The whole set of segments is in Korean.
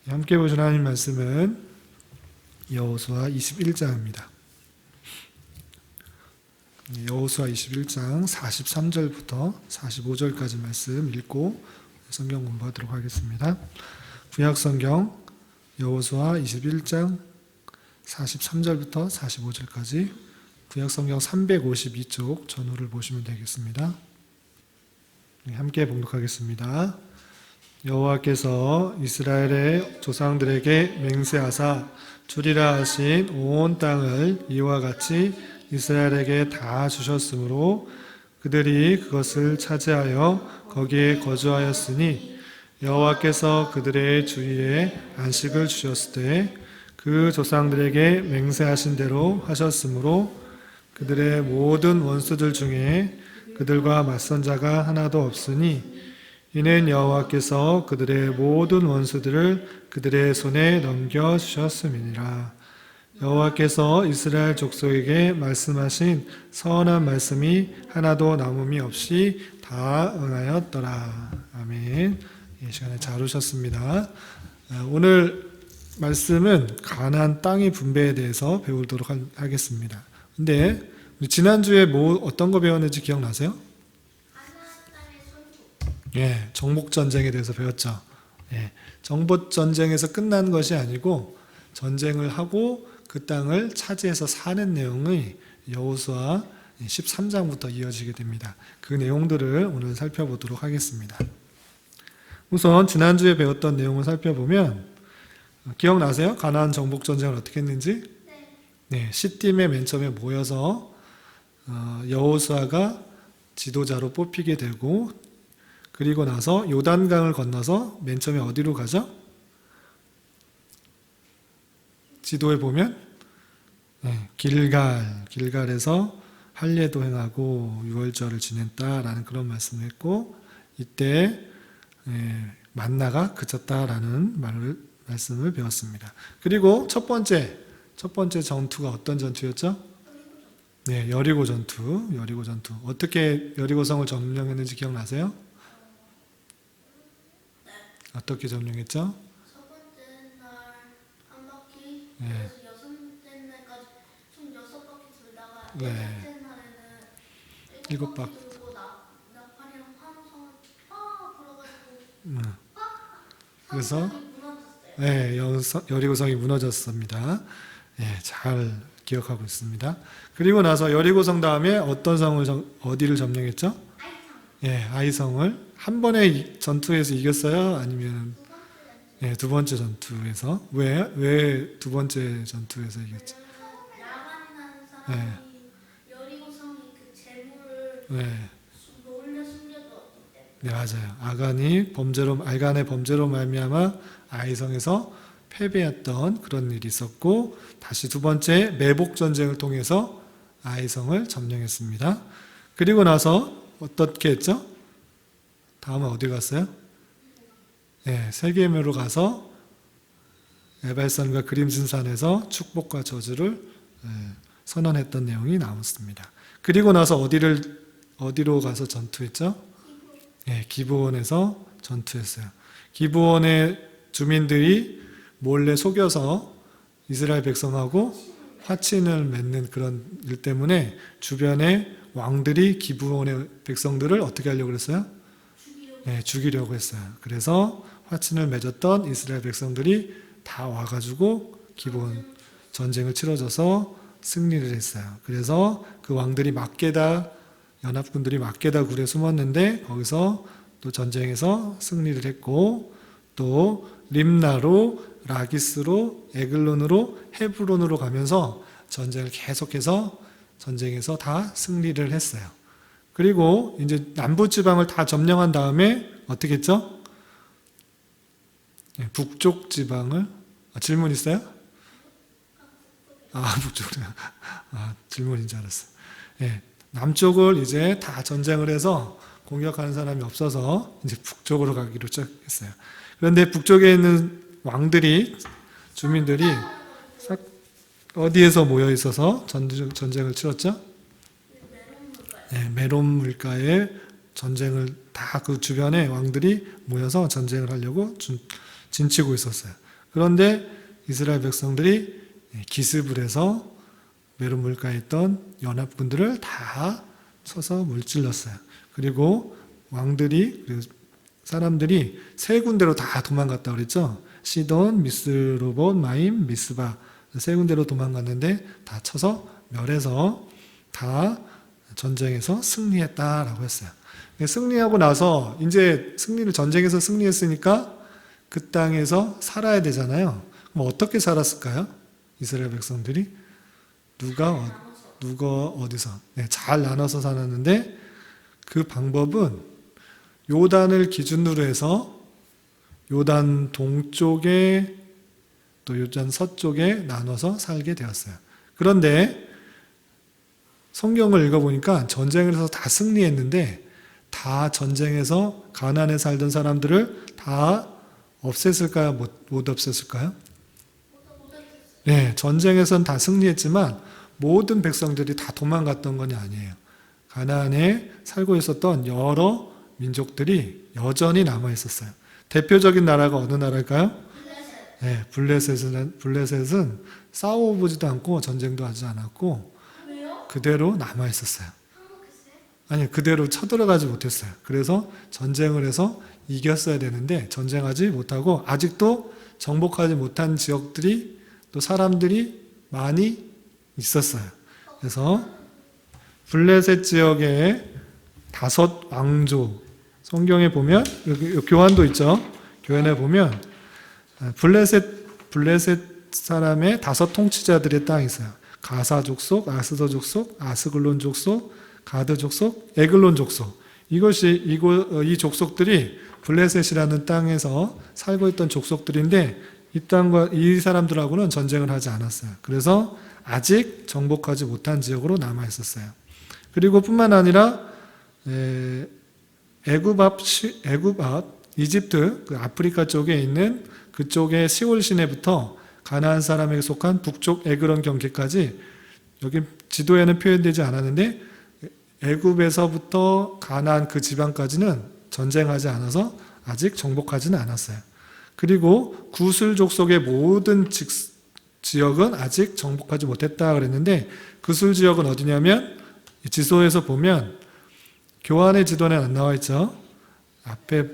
함께 보신 하나님 말씀은 여호수아 21장입니다. 여호수아 21장 43절부터 45절까지 말씀 읽고 성경 공부하도록 하겠습니다. 구약성경 여호수아 21장 43절부터 45절까지 구약성경 352쪽 전후를 보시면 되겠습니다. 함께 봉독하겠습니다. 여호와께서 이스라엘의 조상들에게 맹세하사 주리라 하신 온 땅을 이와 같이 이스라엘에게 다 주셨으므로 그들이 그것을 차지하여 거기에 거주하였으니 여호와께서 그들의 주위에 안식을 주셨을 때 그 조상들에게 맹세하신 대로 하셨으므로 그들의 모든 원수들 중에 그들과 맞선 자가 하나도 없으니 이는 여호와께서 그들의 모든 원수들을 그들의 손에 넘겨주셨음이니라. 여호와께서 이스라엘 족속에게 말씀하신 선한 말씀이 하나도 남음이 없이 다 응하였더라. 아멘. 이 시간에 잘 오셨습니다. 오늘 말씀은 가나안 땅의 분배에 대해서 배우도록 하겠습니다. 근데 지난주에 어떤 거 배웠는지 기억나세요? 예, 정복전쟁에 대해서 배웠죠. 예, 정복전쟁에서 끝난 것이 아니고 전쟁을 하고 그 땅을 차지해서 사는 내용이 여호수아 13장부터 이어지게 됩니다. 그 내용들을 오늘 살펴보도록 하겠습니다. 우선 지난주에 배웠던 내용을 살펴보면 기억나세요? 가나안 정복전쟁을 어떻게 했는지? 네, 시딤에 맨 처음에 모여서 여호수아가 지도자로 뽑히게 되고 그리고 나서 요단강을 건너서 맨 처음에 어디로 가죠? 지도에 보면 길갈에서 할례도 행하고 유월절을 지냈다라는 그런 말씀을 했고 이때 만나가 그쳤다라는 말씀을 배웠습니다. 그리고 첫 번째 전투가 어떤 전투였죠? 네, 여리고 전투. 어떻게 여리고성을 점령했는지 기억나세요? 어떻게 점령했죠? 첫 번째 날 한 바퀴, 네. 그래서 여섯 번째 날까지 총 6바퀴 돌다가 네. 일곱째 날에는 일곱 7바퀴 돌고 나팔이랑 환호성을 팍 불어가지고 그래서 성전이 무너졌어요. 네, 여리고성이 무너졌습니다. 네, 잘 기억하고 있습니다. 그리고 나서 여리고성 다음에 어떤 성을 어디를 점령했죠? 예, 아이성을 한 번에 전투에서 이겼어요? 아니면 두 번째 전투에서? 왜 두 번째 전투에서 이겼죠? 야간이 나는 사람이 여리고성이 그 재물을 네, 몰래 숨겨두었기 때문에. 네 맞아요. 아간의 범죄로 말미암아 아이성에서 패배했던 그런 일이 있었고 다시 두 번째 매복 전쟁을 통해서 아이성을 점령했습니다. 그리고 나서 어떻게 했죠? 다음은 어디 갔어요? 네, 세겜으로 가서 에발산과 그림신산에서 축복과 저주를 선언했던 내용이 나왔습니다. 그리고 나서 어디로 가서 전투했죠? 네, 기브온에서 전투했어요. 기브온의 주민들이 몰래 속여서 이스라엘 백성하고 화친을 맺는 그런 일 때문에 주변의 왕들이 기브온의 백성들을 어떻게 하려고 그랬어요? 네, 죽이려고 했어요. 그래서 화친을 맺었던 이스라엘 백성들이 다 와가지고 기브온 전쟁을 치러져서 승리를 했어요. 그래서 그 왕들이 연합군들이 막게다 굴에 숨었는데 거기서 또 전쟁에서 승리를 했고 또 림나로 라기스로 에글론으로 헤브론으로 가면서 전쟁을 계속해서 전쟁에서 다 승리를 했어요. 그리고 이제 남부지방을 다 점령한 다음에 어떻게 했죠? 북쪽 지방을 질문 있어요? 북쪽으로 질문인 줄 알았어요. 남쪽을 이제 다 전쟁을 해서 공격하는 사람이 없어서 이제 북쪽으로 가기로 했어요. 그런데 북쪽에 있는 주민들이 싹 어디에서 모여 있어서 전쟁을 치렀죠? 메론 물가에 전쟁을 다 그 주변에 왕들이 모여서 전쟁을 하려고 진치고 있었어요. 그런데 이스라엘 백성들이 기습을 해서 메론 물가에 있던 연합군들을 다 쳐서 물질렀어요. 그리고 왕들이, 그리고 사람들이 세 군데로 다 도망갔다고 그랬죠. 시돈, 미스로봇, 마임, 미스바 세 군데로 도망갔는데 다 쳐서 멸해서 다 전쟁에서 승리했다라고 했어요. 승리하고 나서 이제 전쟁에서 승리했으니까 그 땅에서 살아야 되잖아요. 그럼 어떻게 살았을까요? 이스라엘 백성들이 누가 어디서 잘 나눠서 살았는데 그 방법은 요단을 기준으로 해서 요단 동쪽에 또 요단 서쪽에 나눠서 살게 되었어요. 그런데 성경을 읽어보니까 전쟁을 해서 다 승리했는데 다 전쟁에서 가나안에 살던 사람들을 다 없앴을까요? 못 없앴을까요? 네, 전쟁에서는 다 승리했지만 모든 백성들이 다 도망갔던 건 아니에요. 가나안에 살고 있었던 여러 민족들이 여전히 남아 있었어요. 대표적인 나라가 어느 나라일까요? 네, 블레셋은 싸워보지도 않고 전쟁도 하지 않았고 그대로 남아 있었어요. 아니, 그대로 쳐들어가지 못했어요. 그래서 전쟁을 해서 이겼어야 되는데 전쟁하지 못하고 아직도 정복하지 못한 지역들이 또 사람들이 많이 있었어요. 그래서 블레셋 지역에 5 왕조, 성경에 보면 여기 교환도 있죠. 교환에 보면 블레셋 사람의 5 통치자들의 땅이 있어요. 가사 족속, 아스더 족속, 아스글론 족속, 가드 족속, 에글론 족속. 이 족속들이 블레셋이라는 땅에서 살고 있던 족속들인데 이 사람들하고는 전쟁을 하지 않았어요. 그래서 아직 정복하지 못한 지역으로 남아 있었어요. 그리고 뿐만 아니라 애굽 앞 이집트 그 아프리카 쪽에 있는 그쪽의 시올 시내부터 가나안 사람에게 속한 북쪽 에그론 경계까지 여기 지도에는 표현되지 않았는데 애굽에서부터 가나안 그 지방까지는 전쟁하지 않아서 아직 정복하지는 않았어요. 그리고 구슬 족속의 모든 지역은 아직 정복하지 못했다 그랬는데 구슬 지역은 어디냐면 지도에서 보면 교환의 지도는 안 나와 있죠. 앞에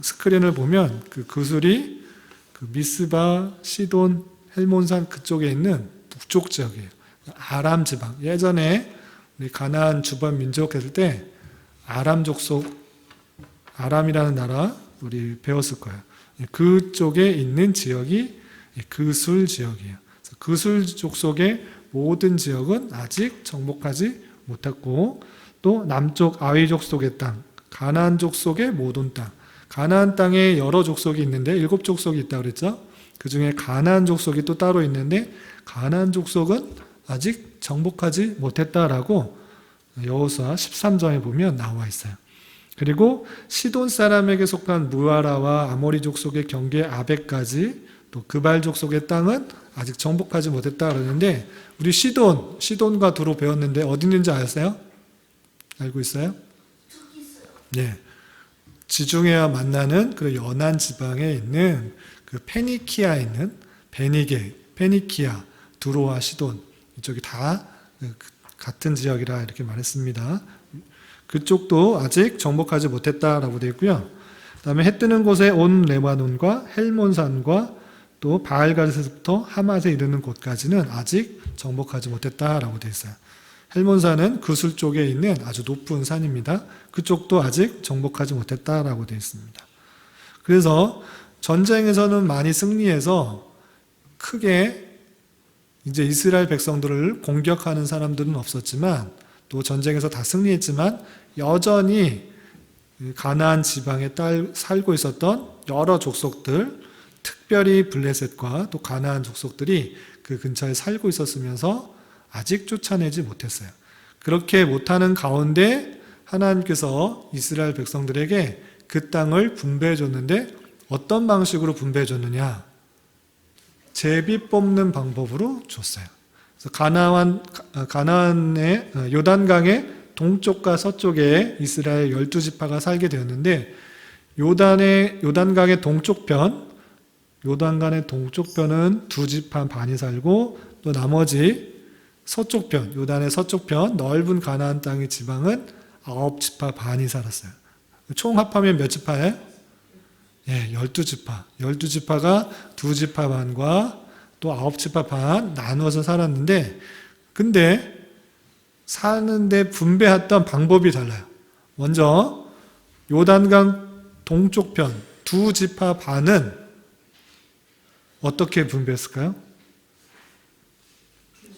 스크린을 보면 그 구슬이 그 미스바, 시돈, 헬몬산 그쪽에 있는 북쪽 지역이에요. 아람 지방. 예전에 우리 가나안 주변 민족 했을 때 아람 족속, 아람이라는 나라 우리 배웠을 거예요. 그쪽에 있는 지역이 그술 지역이에요. 그술 족속의 모든 지역은 아직 정복하지 못했고 또 남쪽 아위 족속의 땅, 가나안 족속의 모든 땅, 가나안 땅에 여러 족속이 있는데 7 족속이 있다고 그랬죠. 그 중에 가나안 족속이 또 따로 있는데 가나안 족속은 아직 정복하지 못했다라고 여호수아 13장에 보면 나와 있어요. 그리고 시돈 사람에게 속한 무아라와 아모리 족속의 경계 아벡까지 또 그발 족속의 땅은 아직 정복하지 못했다 그러는데 우리 시돈과 두로 배웠는데 어디 있는지 아세요? 알고 있어요? 저기 있어요. 네. 지중해와 만나는 그 연안 지방에 있는 그 페니키아에 있는 페니키아, 두로와 시돈 이쪽이 다 같은 지역이라 이렇게 말했습니다. 그쪽도 아직 정복하지 못했다라고 되어 있고요. 그다음에 해 뜨는 곳에 온 레바논과 헬몬산과 또 바알가드에서부터 하맛에 이르는 곳까지는 아직 정복하지 못했다라고 되어 있어요. 헬몬산은 그술 쪽에 있는 아주 높은 산입니다. 그쪽도 아직 정복하지 못했다라고 되어 있습니다. 그래서 전쟁에서는 많이 승리해서 크게 이제 이스라엘 백성들을 공격하는 사람들은 없었지만 또 전쟁에서 다 승리했지만 여전히 가나안 지방에 살고 있었던 여러 족속들, 특별히 블레셋과 또 가나안 족속들이 그 근처에 살고 있었으면서 아직 쫓아내지 못했어요. 그렇게 못하는 가운데 하나님께서 이스라엘 백성들에게 그 땅을 분배해 줬는데 어떤 방식으로 분배해 줬느냐? 제비 뽑는 방법으로 줬어요. 그래서 가나안의 요단강의 동쪽과 서쪽에 이스라엘 12지파가 살게 되었는데 요단강의 동쪽 편 요단강의 동쪽 편은 두 지파 반이 살고 또 나머지 서쪽 편, 요단의 서쪽 편 넓은 가나안 땅의 지방은 9지파 반이 살았어요. 총 합하면 몇 지파예요? 예, 12지파. 12지파가 두 지파 반과 또 9지파 반 나누어서 살았는데, 근데 사는데 분배했던 방법이 달라요. 먼저 요단강 동쪽 편 두 지파 반은 어떻게 분배했을까요?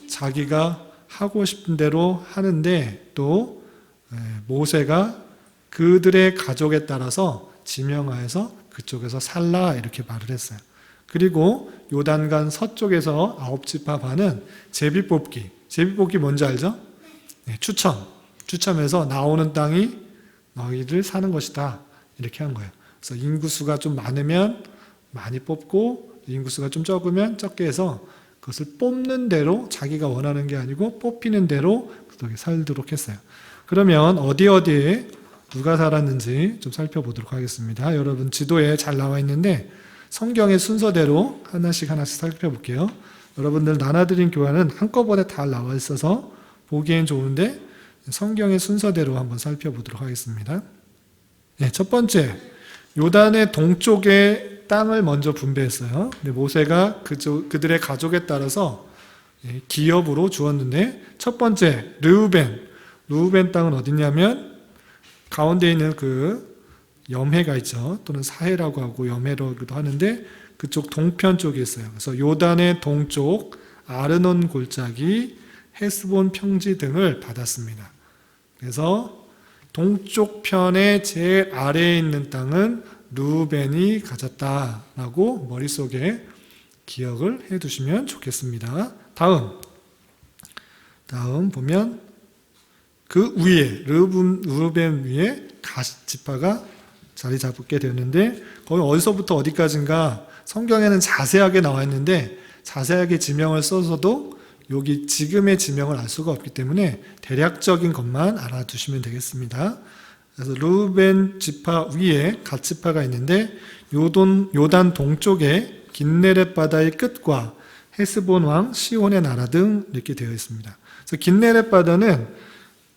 자기가 하고 싶은 대로 하는데, 또 모세가 그들의 가족에 따라서 지명하여서 그쪽에서 살라 이렇게 말을 했어요. 그리고 요단강 서쪽에서 9지파 반은 제비뽑기. 제비뽑기 뭔지 알죠? 네, 추첨해서 나오는 땅이 너희들 사는 것이다 이렇게 한 거예요. 그래서 인구수가 좀 많으면 많이 뽑고 인구수가 좀 적으면 적게 해서 그것을 뽑는 대로, 자기가 원하는 게 아니고 뽑히는 대로 그렇게 살도록 했어요. 그러면 어디에 누가 살았는지 좀 살펴보도록 하겠습니다. 여러분 지도에 잘 나와 있는데 성경의 순서대로 하나씩 살펴볼게요. 여러분들 나눠드린 교환은 한꺼번에 다 나와 있어서 보기엔 좋은데 성경의 순서대로 한번 살펴보도록 하겠습니다. 네, 첫 번째, 요단의 동쪽에 땅을 먼저 분배했어요. 근데 모세가 그들의 가족에 따라서 기업으로 주었는데, 첫 번째 르우벤 땅은 어디냐면 가운데 있는 그 염해가 있죠. 또는 사해라고 하고 염해라고도 하는데 그쪽 동편 쪽에 있어요. 그래서 요단의 동쪽 아르논 골짜기, 헤스본 평지 등을 받았습니다. 그래서 동쪽 편의 제일 아래에 있는 땅은 르우벤이 가졌다라고 머릿속에 기억을 해두시면 좋겠습니다. 다음 보면 그 위에 르우벤 위에 갓 지파가 자리 잡게 되는데, 거기 어디서부터 어디까지인가 성경에는 자세하게 나와 있는데 자세하게 지명을 써서도 여기 지금의 지명을 알 수가 없기 때문에 대략적인 것만 알아두시면 되겠습니다. 그래서 르우벤 지파 위에 갓 지파가 있는데 요단 동쪽에 긴네렛 바다의 끝과 헤스본 왕 시온의 나라 등 이렇게 되어 있습니다. 그래서 긴네렛 바다는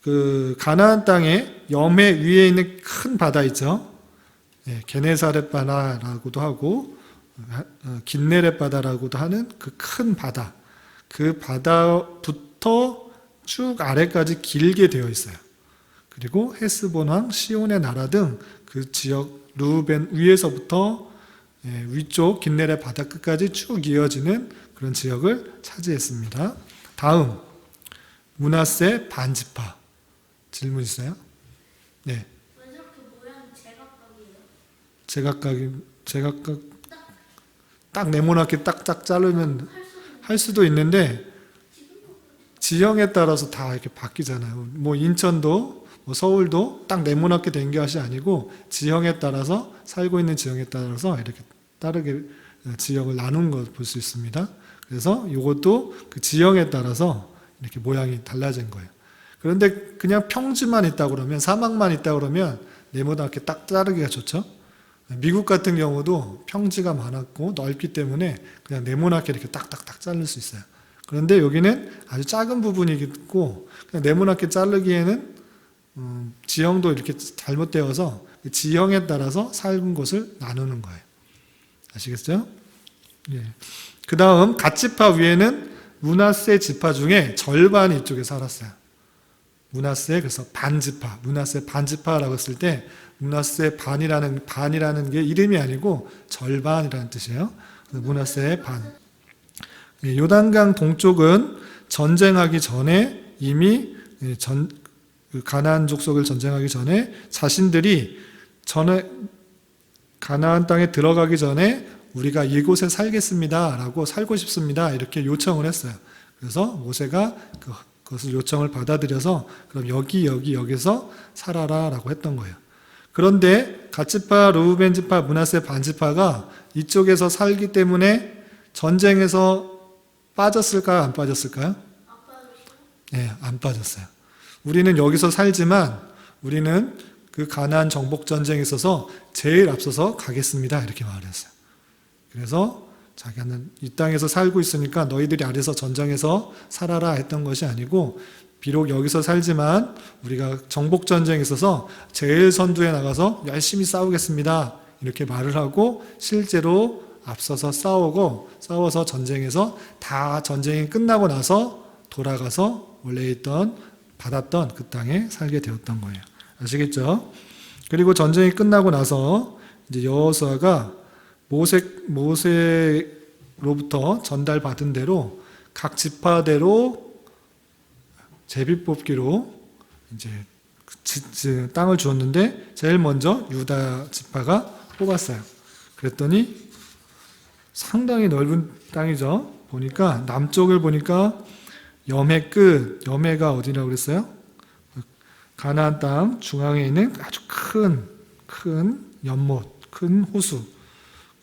그 가나안 땅의 염해 위에 있는 큰 바다 있죠. 게네사렛 바다라고도 하고 긴네렛 바다라고도 하는 그 큰 바다, 그 바다부터 쭉 아래까지 길게 되어 있어요. 그리고 헤스본 왕 시온의 나라 등 그 지역 르우벤 위에서부터 위쪽 긴네렛 바다 끝까지 쭉 이어지는 그런 지역을 차지했습니다. 다음 므낫세 반지파. 질문 있어요? 네. 왜 저렇게 모양이 제각각이에요? 제각각 딱 네모나게 딱딱 자르면 할 수도 있는데 지형에 따라서 다 이렇게 바뀌잖아요. 뭐 인천도 뭐 서울도 딱 네모나게 된 것이 아니고 지형에 따라서, 살고 있는 지형에 따라서 이렇게 다르게 지형을 나눈 걸 볼 수 있습니다. 그래서 이것도 그 지형에 따라서 이렇게 모양이 달라진 거예요. 그런데 그냥 평지만 있다 그러면, 사막만 있다 그러면 네모나게 딱 자르기가 좋죠. 미국 같은 경우도 평지가 많았고 넓기 때문에 그냥 네모나게 이렇게 딱딱딱 자를 수 있어요. 그런데 여기는 아주 작은 부분이 있고 그냥 네모나게 자르기에는 지형도 이렇게 잘못되어서 지형에 따라서 살은 곳을 나누는 거예요. 아시겠어요? 예. 그 다음 갓지파 위에는 므낫세 지파 중에 절반이 이쪽에 살았어요. 므낫세, 그래서 반지파, 므낫세 반지파라고 했을 때 므낫세 반이라는 게 이름이 아니고 절반이라는 뜻이에요. 므낫세의 반. 요단강 동쪽은 전쟁하기 전에 이미 가나안 족속을 전쟁하기 전에 자신들이 가나안 땅에 들어가기 전에 우리가 이곳에 살겠습니다라고, 살고 싶습니다 이렇게 요청을 했어요. 그래서 모세가 그것을 요청을 받아들여서 그럼 여기서 살아라라고 했던 거예요. 그런데 갓지파, 르우벤 지파, 므낫세 반지파가 이쪽에서 살기 때문에 전쟁에서 빠졌을까요? 안 빠졌을까요? 네, 안 빠졌어요. 우리는 여기서 살지만 우리는 그 가나안 정복 전쟁에 있어서 제일 앞서서 가겠습니다 이렇게 말을 했어요. 그래서 자기는 이 땅에서 살고 있으니까 너희들이 아래서 전장에서 살아라 했던 것이 아니고, 비록 여기서 살지만 우리가 정복전쟁에 있어서 제일 선두에 나가서 열심히 싸우겠습니다, 이렇게 말을 하고 실제로 앞서서 싸워서 전쟁에서 다 전쟁이 끝나고 나서 돌아가서 원래 받았던 그 땅에 살게 되었던 거예요. 아시겠죠? 그리고 전쟁이 끝나고 나서 이제 여호수아가 모세로부터 전달받은 대로 각 지파대로 제비뽑기로 이제 땅을 주었는데, 제일 먼저 유다 지파가 뽑았어요. 그랬더니 상당히 넓은 땅이죠. 보니까 남쪽을 보니까 염해 끝, 염해가 어디라고 그랬어요? 가나안 땅 중앙에 있는 아주 큰 연못, 큰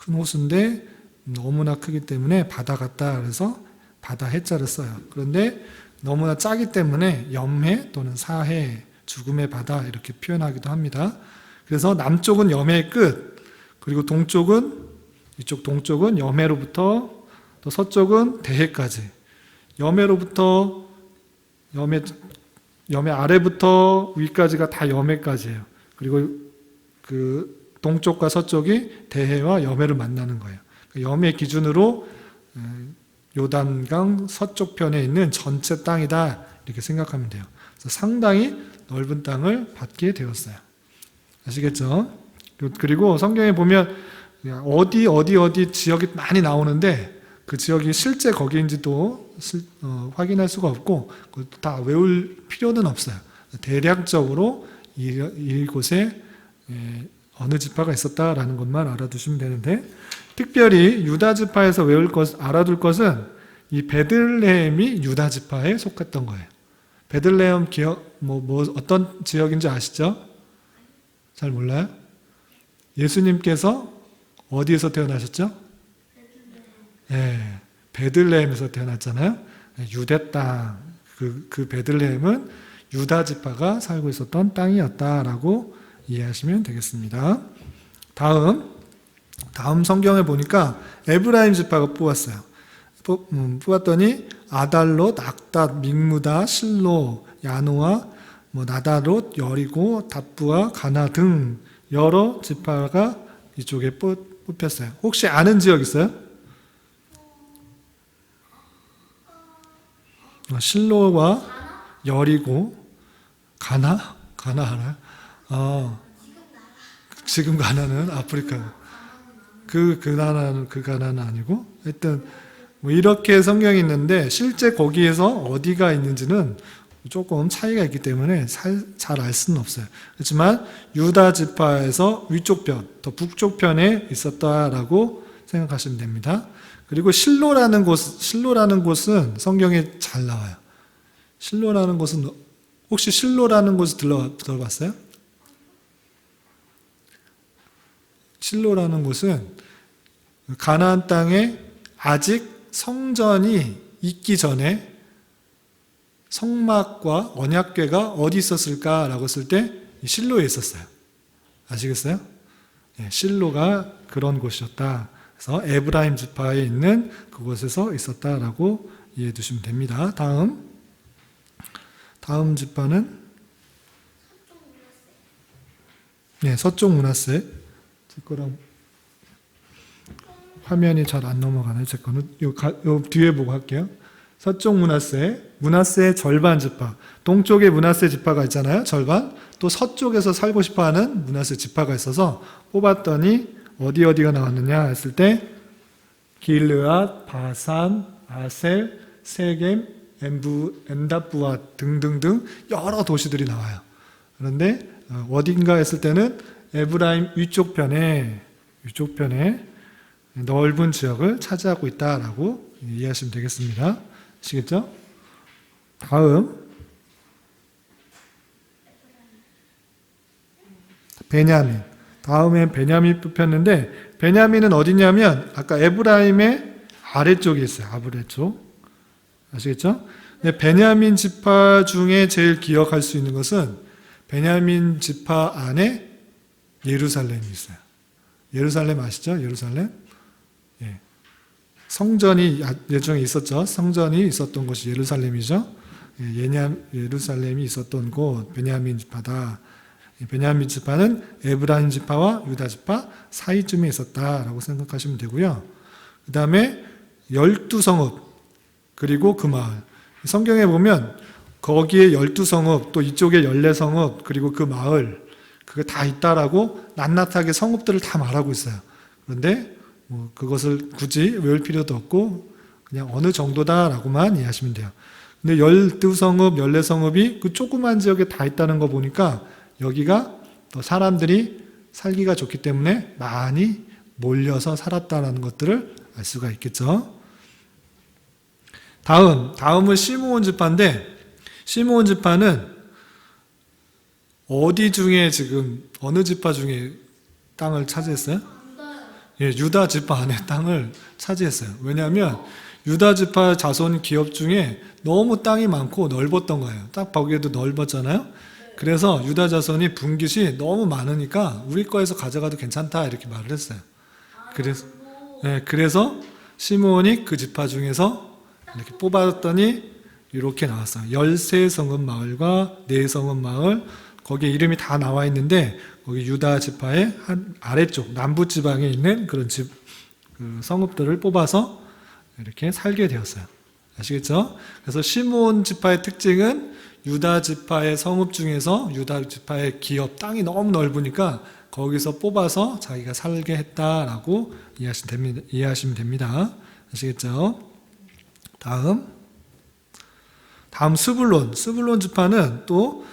호수인데 너무나 크기 때문에 바다 같다, 그래서 바다 해자를 써요. 그런데 너무나 작기 때문에 염해 또는 사해, 죽음의 바다 이렇게 표현하기도 합니다. 그래서 남쪽은 염해의 끝, 그리고 동쪽은 염해로부터 또 서쪽은 대해까지, 염해 아래부터 위까지가 다 염해까지예요. 그리고 그 동쪽과 서쪽이 대해와 염해를 만나는 거예요. 염해 기준으로 요단강 서쪽 편에 있는 전체 땅이다, 이렇게 생각하면 돼요. 그래서 상당히 넓은 땅을 받게 되었어요. 아시겠죠? 그리고 성경에 보면 어디 지역이 많이 나오는데 그 지역이 실제 거기인지도 확인할 수가 없고 다 외울 필요는 없어요. 대략적으로 이곳에 어느 지파가 있었다라는 것만 알아두시면 되는데, 특별히 유다 지파에서 알아둘 것은 이 베들레헴이 유다 지파에 속했던 거예요. 베들레헴 어떤 지역인지 아시죠? 잘 몰라요? 예수님께서 어디에서 태어나셨죠? 네, 베들레헴에서 태어났잖아요. 유대 땅, 그 베들레헴은 유다 지파가 살고 있었던 땅이었다라고 이해하시면 되겠습니다. 다음 성경에 보니까 에브라임 지파가 뽑았어요. 뽑았더니 아달롯, 악닷, 믹무다, 실로, 야노아, 나다롯, 여리고, 답부와 가나 등 여러 지파가 이쪽에 뽑혔어요. 혹시 아는 지역 있어요? 실로와 여리고, 가나 알아요? 지금 가나는 아프리카. 그 가나는 아니고, 하여튼 이렇게 성경이 있는데 실제 거기에서 어디가 있는지는 조금 차이가 있기 때문에 잘 알 수는 없어요. 그렇지만 유다 지파에서 위쪽 편, 더 북쪽 편에 있었다라고 생각하시면 됩니다. 그리고 실로라는 곳은 성경에 잘 나와요. 실로라는 곳은 혹시 실로라는 곳을 들어봤어요? 실로라는 곳은 가나안 땅에 아직 성전이 있기 전에 성막과 언약궤가 어디 있었을까라고 했을 때 실로에 있었어요. 아시겠어요? 실로가 그런 곳이었다. 그래서 에브라임 지파에 있는 그곳에서 있었다라고 이해해 두시면 됩니다. 다음 지파는 서쪽 므낫세. 제 거랑 화면이 잘 안 넘어가네. 제 거는 요 뒤에 보고 할게요. 서쪽 므낫세의 절반 지파. 동쪽에 므낫세 지파가 있잖아요. 절반. 또 서쪽에서 살고 싶어하는 므낫세 지파가 있어서 뽑았더니 어디가 나왔느냐 했을 때 길르앗, 바산, 아셀, 세겜, 엔답부아 등등등 여러 도시들이 나와요. 그런데 어딘가 했을 때는 에브라임 위쪽 편에 넓은 지역을 차지하고 있다라고 이해하시면 되겠습니다. 아시겠죠? 베냐민. 다음에 베냐민 뽑혔는데, 베냐민은 어디냐면 아까 에브라임의 아래쪽에 있어요. 아래쪽. 아시겠죠? 근데 베냐민 지파 중에 제일 기억할 수 있는 것은 베냐민 지파 안에 예루살렘이 있어요. 예루살렘 아시죠? 성전이 예전에 있었죠. 성전이 있었던 곳이 예루살렘이죠. 예루살렘이 있었던 곳 베냐민 지파다. 베냐민 지파는 에브라임 지파와 유다 지파 사이쯤에 있었다라고 생각하시면 되고요. 그 다음에 12성읍 그리고 그 마을. 성경에 보면 거기에 12성읍 또 이쪽에 14성읍 그리고 그 마을 그게 다 있다라고 낱낱하게 성읍들을 다 말하고 있어요. 그런데 뭐 그것을 굳이 외울 필요도 없고 그냥 어느 정도다라고만 이해하시면 돼요. 근데 12성읍, 14성읍이 그 조그만 지역에 다 있다는 거 보니까 여기가 또 사람들이 살기가 좋기 때문에 많이 몰려서 살았다는 것들을 알 수가 있겠죠. 다음은 시므온 지파인데 시므온 지파는 어디 중에 지금 어느 지파 중에 땅을 차지했어요? 유다 지파 안에 땅을 차지했어요. 왜냐하면 유다 지파 자손 기업 중에 너무 땅이 많고 넓었던 거예요. 딱 보기에도 넓었잖아요. 그래서 유다 자손이 분깃이 너무 많으니까 우리 거에서 가져가도 괜찮다 이렇게 말을 했어요. 그래서 시므온이 그 지파 중에서 이렇게 뽑았더니 이렇게 나왔어요. 13성읍 마을과 4성읍 마을 거기에 이름이 다 나와 있는데 거기 유다 지파의 한 아래쪽 남부 지방에 있는 그런 그 성읍들을 뽑아서 이렇게 살게 되었어요. 아시겠죠? 그래서 시므온 지파의 특징은 유다 지파의 성읍 중에서 유다 지파의 기업 땅이 너무 넓으니까 거기서 뽑아서 자기가 살게 했다라고 이해하시면 됩니다. 아시겠죠? 다음 스불론 지파는 또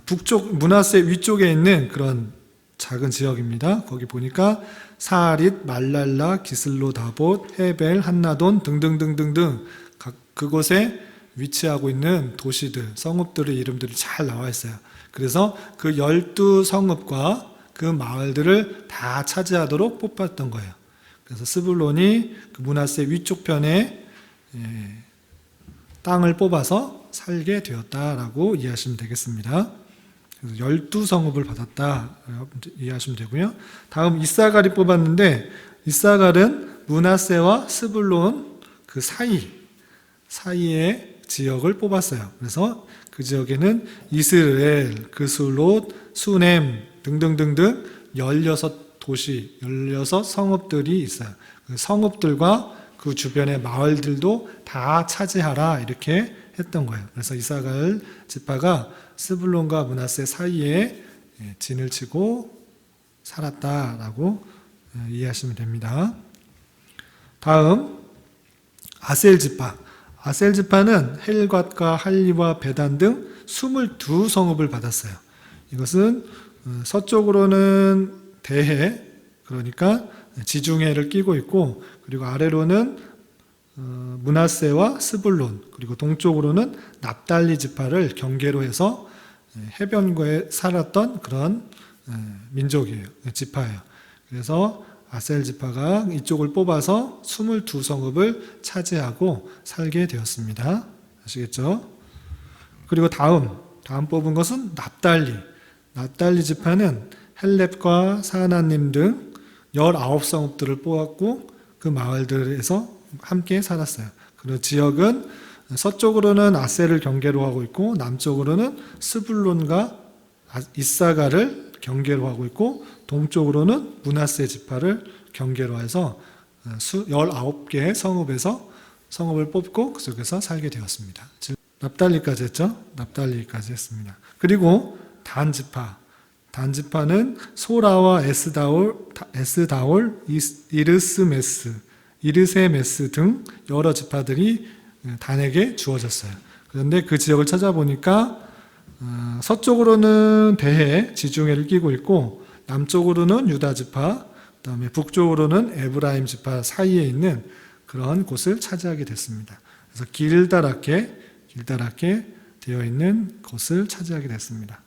북쪽 므낫세 위쪽에 있는 그런 작은 지역입니다. 거기 보니까 사릿, 말랄라, 기슬로 다봇, 헤벨, 한나돈 등등등등등 그곳에 위치하고 있는 도시들, 성읍들의 이름들이 잘 나와 있어요. 그래서 그 12성읍과 그 마을들을 다 차지하도록 뽑았던 거예요. 그래서 스불론이 그 므낫세 위쪽 편에 땅을 뽑아서 살게 되었다라고 이해하시면 되겠습니다. 그래서 12성읍을 받았다 이해하시면 되고요. 다음 이사갈이 뽑았는데 이사갈은 므낫세와 스불론 그 사이의 지역을 뽑았어요. 그래서 그 지역에는 이스라엘, 그슬롯, 수넴 등등등등 16도시, 16성읍들이 있어요. 그 성읍들과 그 주변의 마을들도 다 차지하라 이렇게 했던 거예요. 그래서 이사갈 지파가 스불론과 므낫세 사이에 진을 치고 살았다라고 이해하시면 됩니다. 다음 아셀 지파. 아셀 지파는 헬갓과 할리와 베단 등 22성읍을 받았어요. 이것은 서쪽으로는 대해 그러니까 지중해를 끼고 있고 그리고 아래로는 므낫세와 스불론 그리고 동쪽으로는 납달리 지파를 경계로 해서 해변가에 살았던 그런 민족이에요. 지파예요. 그래서 아셀 지파가 이쪽을 뽑아서 22성읍을 차지하고 살게 되었습니다. 아시겠죠? 그리고 다음 뽑은 것은 납달리. 납달리 지파는 헬렙과 사나님 등 19성읍들을 뽑았고 그 마을들에서 함께 살았어요. 그 지역은 서쪽으로는 아셀을 경계로 하고 있고 남쪽으로는 스불론과 이사갈을 경계로 하고 있고 동쪽으로는 므낫세 지파를 경계로 해서 19개의 성읍에서 성읍을 뽑고 그 속에서 살게 되었습니다. 납달리까지 했죠? 납달리까지 했습니다. 그리고 단 지파는 소라와 에스다올, 이르세메스 등 여러 지파들이 단에게 주어졌어요. 그런데 그 지역을 찾아보니까 서쪽으로는 대해 지중해를 끼고 있고 남쪽으로는 유다 지파, 그다음에 북쪽으로는 에브라임 지파 사이에 있는 그런 곳을 차지하게 됐습니다. 그래서 길다랗게 되어 있는 곳을 차지하게 됐습니다.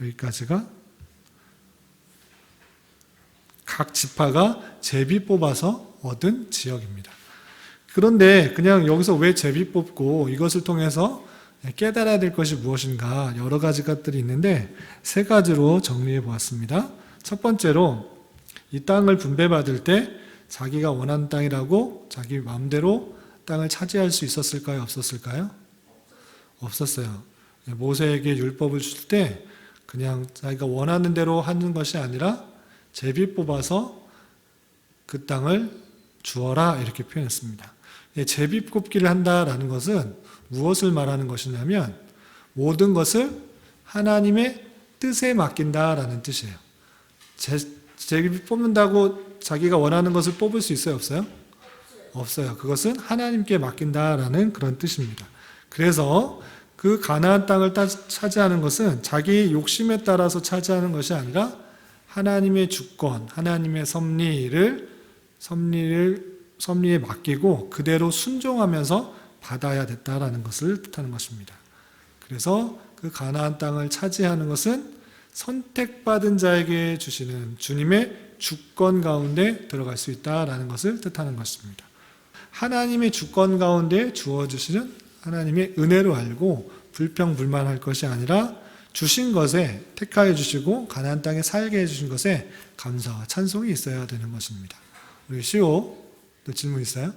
여기까지가 각 지파가 제비 뽑아서 얻은 지역입니다. 그런데 그냥 여기서 왜 제비 뽑고 이것을 통해서 깨달아야 될 것이 무엇인가 여러 가지 것들이 있는데 세 가지로 정리해 보았습니다. 첫 번째로 이 땅을 분배받을 때 자기가 원하는 땅이라고 자기 마음대로 땅을 차지할 수 있었을까요? 없었을까요? 없었어요. 모세에게 율법을 줄 때 그냥 자기가 원하는 대로 하는 것이 아니라 제비 뽑아서 그 땅을 주어라 이렇게 표현했습니다. 제비 뽑기를 한다라는 것은 무엇을 말하는 것이냐면 모든 것을 하나님의 뜻에 맡긴다라는 뜻이에요. 제비 뽑는다고 자기가 원하는 것을 뽑을 수 있어요? 없어요? 없어요. 그것은 하나님께 맡긴다라는 그런 뜻입니다. 그래서 그 가나안 땅을 차지하는 것은 자기 욕심에 따라서 차지하는 것이 아니라 하나님의 주권, 하나님의 섭리에 맡기고 그대로 순종하면서 받아야 됐다라는 것을 뜻하는 것입니다. 그래서 그 가나안 땅을 차지하는 것은 선택받은 자에게 주시는 주님의 주권 가운데 들어갈 수 있다라는 것을 뜻하는 것입니다. 하나님의 주권 가운데 주어주시는 하나님의 은혜로 알고 불평불만할 것이 아니라 주신 것에 택하여 주시고 가나안 땅에 살게 해주신 것에 감사와 찬송이 있어야 되는 것입니다. 우리 시오 또 질문 있어요?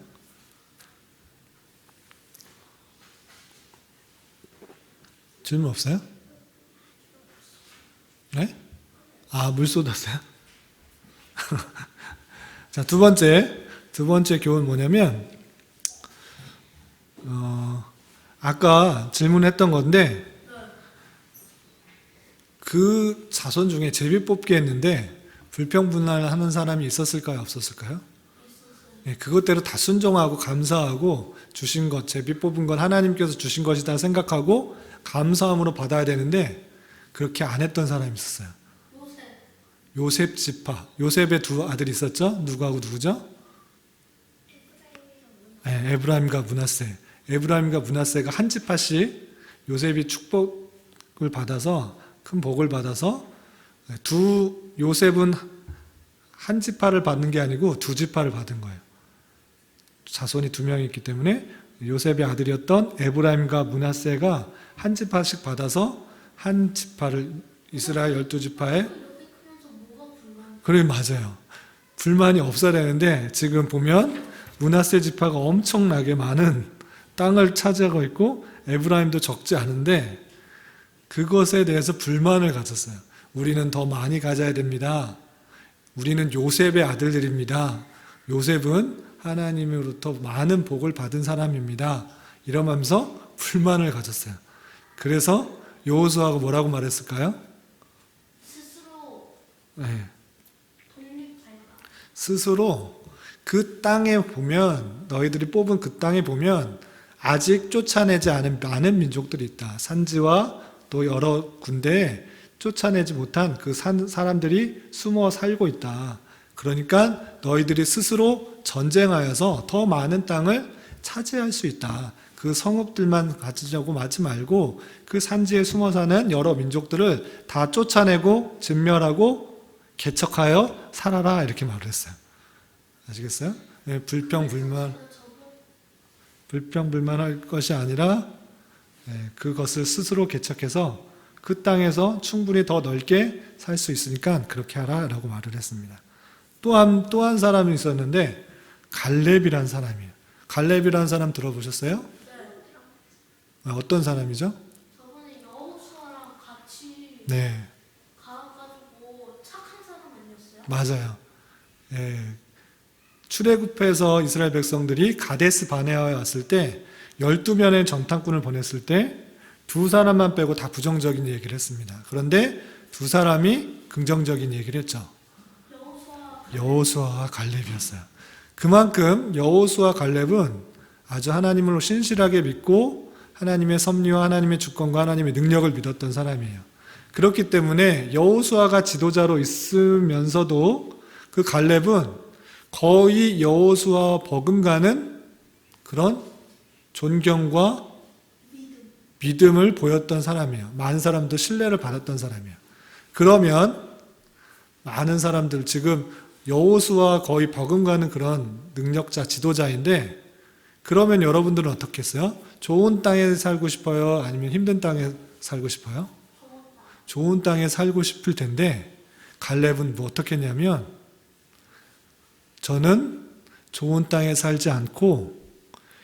질문 없어요? 네? 물 쏟았어요? 자, 두 번째 교훈 뭐냐면, 아까 질문했던 건데, 그 자손 중에 제비 뽑기 했는데, 불평분할 하는 사람이 있었을까요? 없었을까요? 네, 그것대로 다 순종하고 감사하고 주신 것, 제비 뽑은 건 하나님께서 주신 것이다 생각하고 감사함으로 받아야 되는데, 그렇게 안 했던 사람이 있었어요. 요셉 지파. 요셉의 두 아들이 있었죠? 누구하고 누구죠? 네, 에브라임과 므낫세. 에브라임과 므낫세가 한 지파씩 요셉이 축복을 받아서 큰 복을 받아서 요셉은 한 지파를 받는 게 아니고 두 지파를 받은 거예요. 자손이 두 명이 있기 때문에 요셉의 아들이었던 에브라임과 므낫세가 한 지파씩 받아서 한 지파를 이스라엘 12지파에 그래 맞아요. 불만이 없어야 되는데 지금 보면 므낫세 지파가 엄청나게 많은 땅을 차지하고 있고 에브라임도 적지 않은데 그것에 대해서 불만을 가졌어요. 우리는 더 많이 가져야 됩니다. 우리는 요셉의 아들들입니다. 요셉은 하나님으로부터 많은 복을 받은 사람입니다. 이러면서 불만을 가졌어요. 그래서 여호수아가 뭐라고 말했을까요? 스스로 네. 독립하여라. 스스로 그 땅에 보면 너희들이 뽑은 그 땅에 보면 아직 쫓아내지 않은 많은 민족들이 있다. 산지와 또 여러 군데에 쫓아내지 못한 그 사람들이 숨어 살고 있다. 그러니까 너희들이 스스로 전쟁하여서 더 많은 땅을 차지할 수 있다. 그 성읍들만 가지려고 하지 말고 그 산지에 숨어 사는 여러 민족들을 다 쫓아내고 진멸하고 개척하여 살아라 이렇게 말을 했어요. 아시겠어요? 네, 불평불만할 것이 아니라 그것을 스스로 개척해서 그 땅에서 충분히 더 넓게 살 수 있으니까 그렇게 하라라고 말을 했습니다. 또 한 사람이 있었는데 갈렙이란 사람이에요. 갈렙이란 사람 들어보셨어요? 어떤 사람이죠? 저번에 여호수아랑 같이 네, 가가지고 착한 사람 아니었어요? 맞아요. 출애굽해서 이스라엘 백성들이 가데스 바네아에 왔을 때 12명의 정탐꾼을 보냈을 때 두 사람만 빼고 다 부정적인 얘기를 했습니다. 그런데 두 사람이 긍정적인 얘기를 했죠. 여호수아와 갈렙이었어요. 그만큼 여호수아 갈렙은 아주 하나님을 신실하게 믿고 하나님의 섭리와 하나님의 주권과 하나님의 능력을 믿었던 사람이에요. 그렇기 때문에 여호수아가 지도자로 있으면서도 그 갈렙은 거의 여호수아와 버금가는 그런 존경과 믿음을 보였던 사람이에요. 많은 사람도 신뢰를 받았던 사람이에요. 그러면 많은 사람들 지금 여호수아 거의 버금가는 그런 능력자, 지도자인데 그러면 여러분들은 어떻겠어요? 좋은 땅에 살고 싶어요? 아니면 힘든 땅에 살고 싶어요? 좋은 땅에 살고 싶을 텐데 갈렙은 뭐 어떻게 했냐면 저는 좋은 땅에 살지 않고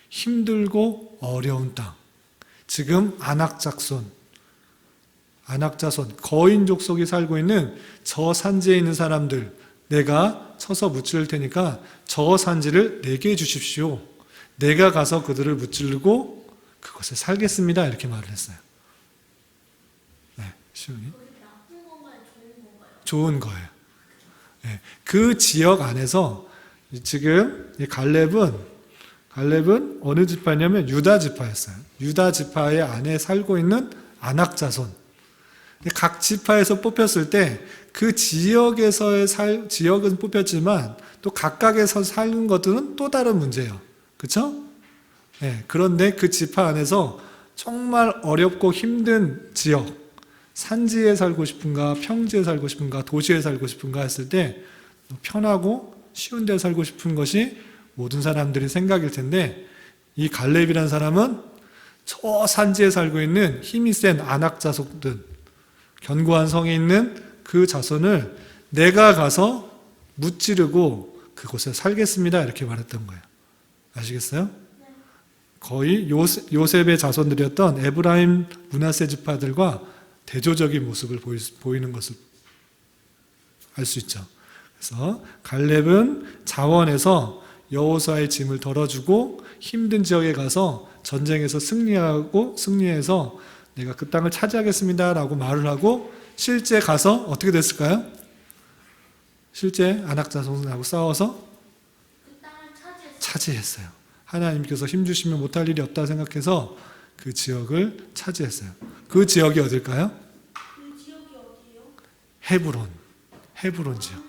힘들고 어려운 땅. 지금 안악자손, 거인 족속이 살고 있는 저 산지에 있는 사람들, 내가 쳐서 무찌를 테니까 저 산지를 내게 주십시오. 내가 가서 그들을 무찌르고 그곳에 살겠습니다. 이렇게 말을 했어요. 네, 시온이. 나쁜 건가요? 좋은 건가요? 좋은 거예요. 네, 그 지역 안에서 지금 이 갈렙은 어느 지파냐면 유다 지파였어요. 유다 지파의 안에 살고 있는 안악자손. 각 지파에서 뽑혔을 때 그 지역에서의 지역은 뽑혔지만 또 각각에서 사는 것들은 또 다른 문제예요. 그렇죠? 네, 그런데 그 지파 안에서 정말 어렵고 힘든 지역, 산지에 살고 싶은가, 평지에 살고 싶은가, 도시에 살고 싶은가 했을 때 편하고 쉬운 데 살고 싶은 것이 모든 사람들이 생각일 텐데, 이 갈렙이라는 사람은 저 산지에 살고 있는 힘이 센 안악자손들, 견고한 성에 있는 그 자손을 내가 가서 무찌르고 그곳에 살겠습니다. 이렇게 말했던 거예요. 아시겠어요? 거의 요셉의 자손들이었던 에브라임 므낫세 지파들과 대조적인 모습을 보이는 것을 알 수 있죠. 그래서 갈렙은 자원에서 여호수아의 짐을 덜어주고 힘든 지역에 가서 전쟁에서 승리해서 내가 그 땅을 차지하겠습니다 라고 말을 하고 실제 가서 어떻게 됐을까요? 실제 안악자손하고 싸워서 그 땅을 차지했어요. 하나님께서 힘주시면 못할 일이 없다 생각해서 그 지역을 차지했어요. 그 지역이 어딜까요? 그 지역이 어디예요? 헤브론 지역.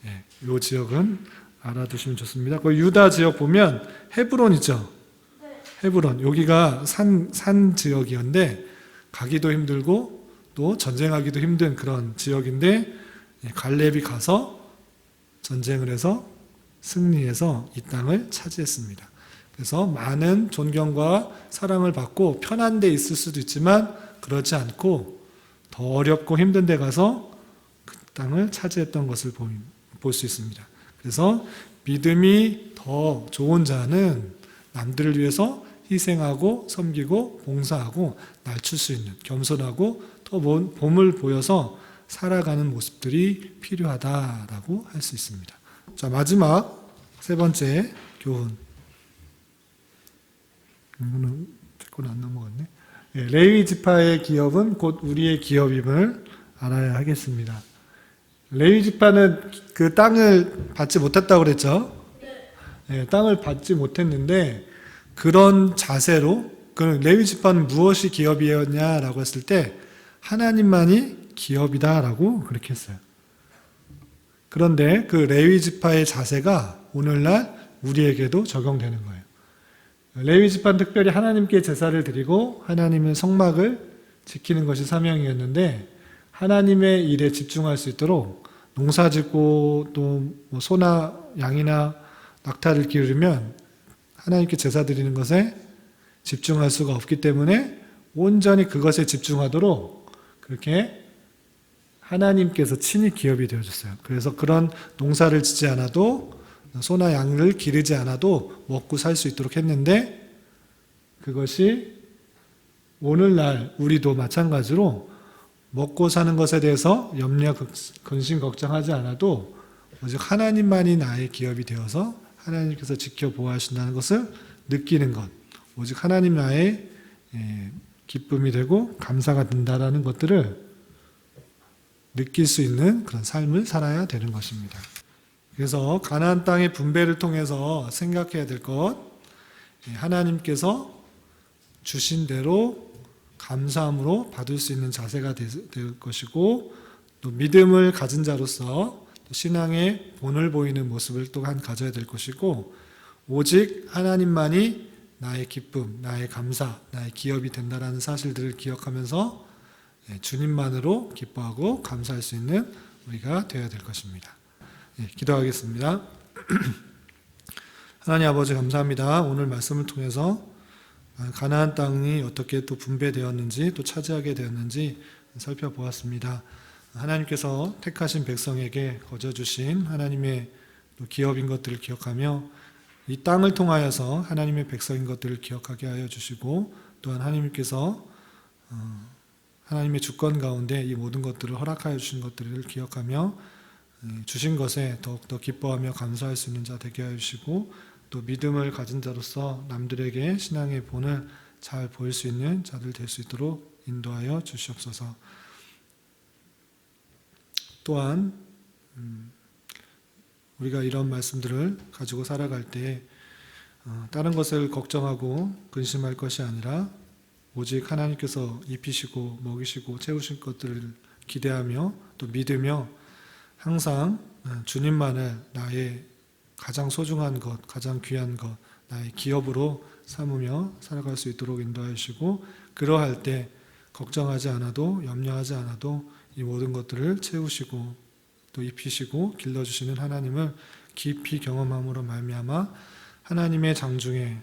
예, 이 지역은 알아두시면 좋습니다. 그 유다 지역 보면 헤브론이죠. 헤브론, 여기가 산 지역이었는데 가기도 힘들고 또 전쟁하기도 힘든 그런 지역인데, 갈렙이 가서 전쟁을 해서 승리해서 이 땅을 차지했습니다. 그래서 많은 존경과 사랑을 받고 편한 데 있을 수도 있지만 그렇지 않고 더 어렵고 힘든 데 가서 그 땅을 차지했던 것을 볼 수 있습니다. 그래서 믿음이 더 좋은 자는 남들을 위해서 희생하고 섬기고 봉사하고 낮출 수 있는, 겸손하고 더 봄을 보여서 살아가는 모습들이 필요하다라고 할 수 있습니다. 자, 마지막 세 번째 교훈. 이거는 댓글 안 넘어갔네. 레위 지파의 기업은 곧 우리의 기업임을 알아야 하겠습니다. 레위 지파는 그 땅을 받지 못했다고 그랬죠. 땅을 받지 못했는데 그런 자세로, 그 레위 지파는 무엇이 기업이었냐라고 했을 때 하나님만이 기업이다라고 그렇게 했어요. 그런데 그 레위 지파의 자세가 오늘날 우리에게도 적용되는 거예요. 레위 지파는 특별히 하나님께 제사를 드리고 하나님의 성막을 지키는 것이 사명이었는데, 하나님의 일에 집중할 수 있도록 농사짓고 또 소나 양이나 낙타를 기르면 하나님께 제사 드리는 것에 집중할 수가 없기 때문에 온전히 그것에 집중하도록 그렇게 하나님께서 친히 기업이 되어줬어요. 그래서 그런 농사를 짓지 않아도, 소나 양을 기르지 않아도 먹고 살 수 있도록 했는데, 그것이 오늘날 우리도 마찬가지로 먹고 사는 것에 대해서 염려, 근심, 걱정하지 않아도 오직 하나님만이 나의 기업이 되어서 하나님께서 지켜보아 하신다는 것을 느끼는 것, 오직 하나님 나의 기쁨이 되고 감사가 된다라는 것들을 느낄 수 있는 그런 삶을 살아야 되는 것입니다. 그래서 가나안 땅의 분배를 통해서 생각해야 될 것, 하나님께서 주신 대로 감사함으로 받을 수 있는 자세가 될 것이고, 또 믿음을 가진 자로서 신앙의 본을 보이는 모습을 또한 가져야 될 것이고, 오직 하나님만이 나의 기쁨, 나의 감사, 나의 기업이 된다라는 사실들을 기억하면서 주님만으로 기뻐하고 감사할 수 있는 우리가 되어야 될 것입니다. 기도하겠습니다. 하나님 아버지 감사합니다. 오늘 말씀을 통해서 가나안 땅이 어떻게 또 분배되었는지 또 차지하게 되었는지 살펴보았습니다. 하나님께서 택하신 백성에게 거저 주신 하나님의 기업인 것들을 기억하며 이 땅을 통하여서 하나님의 백성인 것들을 기억하게 하여 주시고 또한 하나님께서 하나님의 주권 가운데 이 모든 것들을 허락하여 주신 것들을 기억하며 주신 것에 더욱더 기뻐하며 감사할 수 있는 자 되게 하여 주시고 또 믿음을 가진 자로서 남들에게 신앙의 본을 잘 보일 수 있는 자들 될 수 있도록 인도하여 주시옵소서. 또한 우리가 이런 말씀들을 가지고 살아갈 때 다른 것을 걱정하고 근심할 것이 아니라 오직 하나님께서 입히시고 먹이시고 채우신 것들을 기대하며 또 믿으며 항상 주님만을 나의 가장 소중한 것, 가장 귀한 것, 나의 기업으로 삼으며 살아갈 수 있도록 인도하여 주시고 그러할 때 걱정하지 않아도 염려하지 않아도 이 모든 것들을 채우시고 또 입히시고 길러주시는 하나님을 깊이 경험함으로 말미암아 하나님의 장중에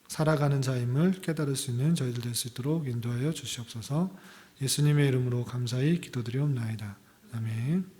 살아가는 자임을 깨달을 수 있는 저희들 될 수 있도록 인도하여 주시옵소서. 예수님의 이름으로 감사히 기도드리옵나이다. 아멘.